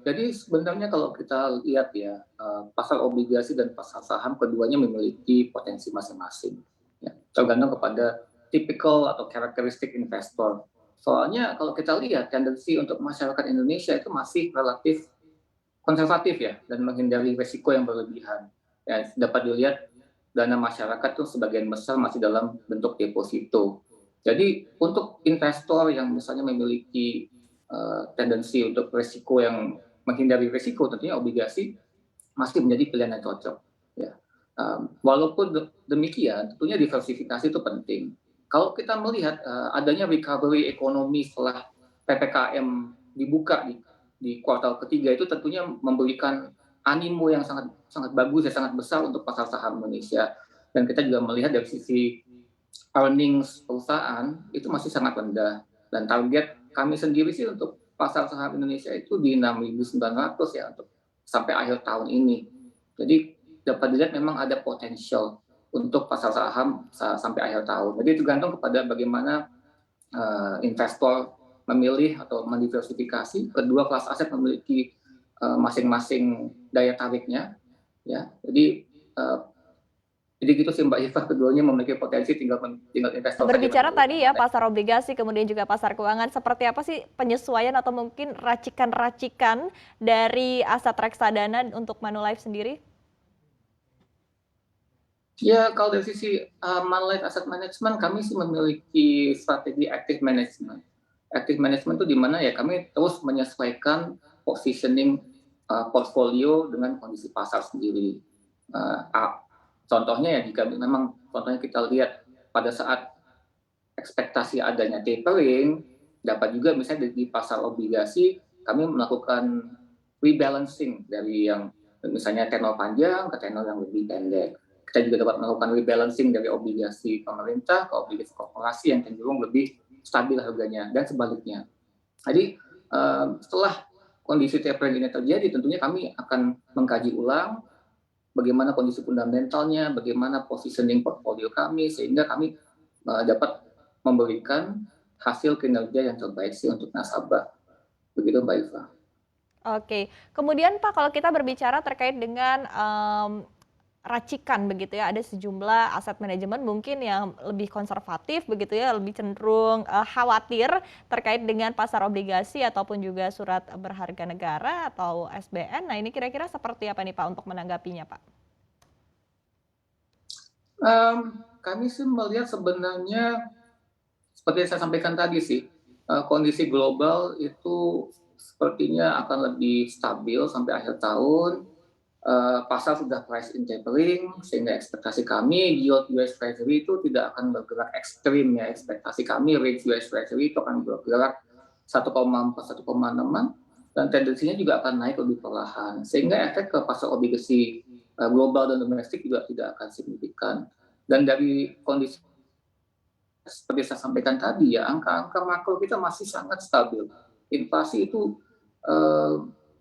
Jadi sebenarnya kalau kita lihat ya, pasar obligasi dan pasar saham keduanya memiliki potensi masing-masing, ya, tergantung kepada tipikal atau karakteristik investor. Soalnya kalau kita lihat tendensi untuk masyarakat Indonesia itu masih relatif konservatif ya, dan menghindari risiko yang berlebihan. Ya, dapat dilihat dana masyarakat tuh sebagian besar masih dalam bentuk deposito. Jadi untuk investor yang misalnya memiliki tendensi untuk risiko yang menghindari risiko, tentunya obligasi masih menjadi pilihan yang cocok. Ya. Walaupun demikian, tentunya diversifikasi itu penting. Kalau kita melihat adanya recovery ekonomi setelah PPKM dibuka di kuartal ketiga itu tentunya memberikan animo yang sangat sangat bagus ya, sangat besar untuk pasar saham Indonesia. Dan kita juga melihat dari sisi earnings perusahaan itu masih sangat rendah, dan target kami sendiri sih untuk pasar saham Indonesia itu di 6.900 ya untuk sampai akhir tahun ini. Jadi dapat dilihat memang ada potensial untuk pasar saham sampai akhir tahun. Jadi tergantung kepada bagaimana investor memilih atau mendiversifikasi. Kedua kelas aset memiliki masing-masing daya tariknya, ya. Jadi gitu sih Mbak Hifa, keduanya memiliki potensi, tinggal investor saja Berbicara memilih tadi yang ya mana. pasar obligasi kemudian juga pasar keuangan, seperti apa sih penyesuaian atau mungkin racikan-racikan dari aset reksadana untuk Manulife sendiri? Ya kalau dari sisi Manulife Asset Management, kami sih memiliki strategi active management. Active management itu di mana ya kami terus menyesuaikan positioning portfolio dengan kondisi pasar sendiri. Contohnya ya jika memang contohnya kita lihat pada saat ekspektasi adanya tapering, dapat juga misalnya di pasar obligasi kami melakukan rebalancing dari yang misalnya tenor panjang ke tenor yang lebih pendek. Kita juga dapat melakukan rebalancing dari obligasi pemerintah ke obligasi korporasi yang cenderung lebih stabil harganya dan sebaliknya. Jadi setelah kondisi tapering ini terjadi, tentunya kami akan mengkaji ulang bagaimana kondisi fundamentalnya, bagaimana positioning portfolio kami, sehingga kami dapat memberikan hasil kinerja yang terbaik sih untuk nasabah. Begitu Mbak Iva. Oke, kemudian Pak kalau kita berbicara terkait dengan racikan begitu ya, ada sejumlah aset manajemen mungkin yang lebih konservatif begitu ya, lebih cenderung khawatir terkait dengan pasar obligasi ataupun juga surat berharga negara atau SBN. Nah ini kira-kira seperti apa nih Pak untuk menanggapinya Pak? Kami sih melihat sebenarnya seperti yang saya sampaikan tadi sih, kondisi global itu sepertinya akan lebih stabil sampai akhir tahun. Pasar sudah price in tapering, sehingga ekspektasi kami yield US Treasury itu tidak akan bergerak ekstrim ya. Ekspektasi kami rate US Treasury itu akan bergerak 1,4, 1,6, dan tendensinya juga akan naik lebih perlahan. Sehingga efek ke pasar obligasi global dan domestik juga tidak akan signifikan. Dan dari kondisi seperti saya sampaikan tadi ya, angka-angka makro kita masih sangat stabil. Inflasi itu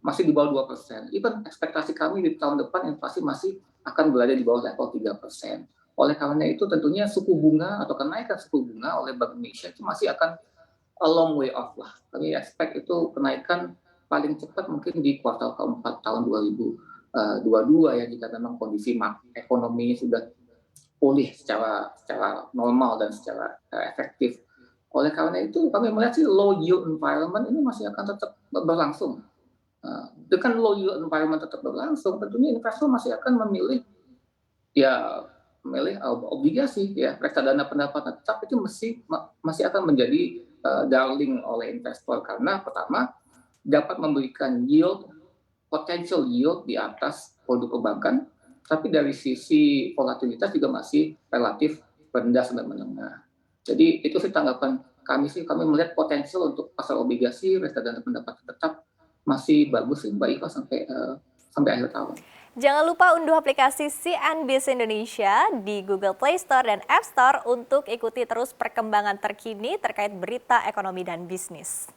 masih di bawah 2%. Even ekspektasi kami di tahun depan inflasi masih akan berada di bawah level 3%. Oleh karena itu tentunya suku bunga atau kenaikan suku bunga oleh Bank Indonesia itu masih akan a long way off lah. Kami expect itu kenaikan paling cepat mungkin di kuartal keempat tahun 2022 ya, jika memang kondisi ekonomi sudah pulih secara normal dan secara efektif. Oleh karena itu kami melihat sih low yield environment ini masih akan tetap berlangsung. Dengan low yield environment tetap berlangsung, tentunya investor masih akan memilih obligasi ya, reksadana pendapatan tetap itu masih akan menjadi darling oleh investor, karena pertama dapat memberikan yield, potential yield di atas produk perbankan, tapi dari sisi volatilitas juga masih relatif rendah sampai menengah. Jadi itu sih tanggapan kami sih, kami melihat potensial untuk pasar obligasi reksadana pendapatan tetap masih bagus sih Mbak Iva sampai akhir tahun. Jangan lupa unduh aplikasi CNBC Indonesia di Google Play Store dan App Store untuk ikuti terus perkembangan terkini terkait berita ekonomi dan bisnis.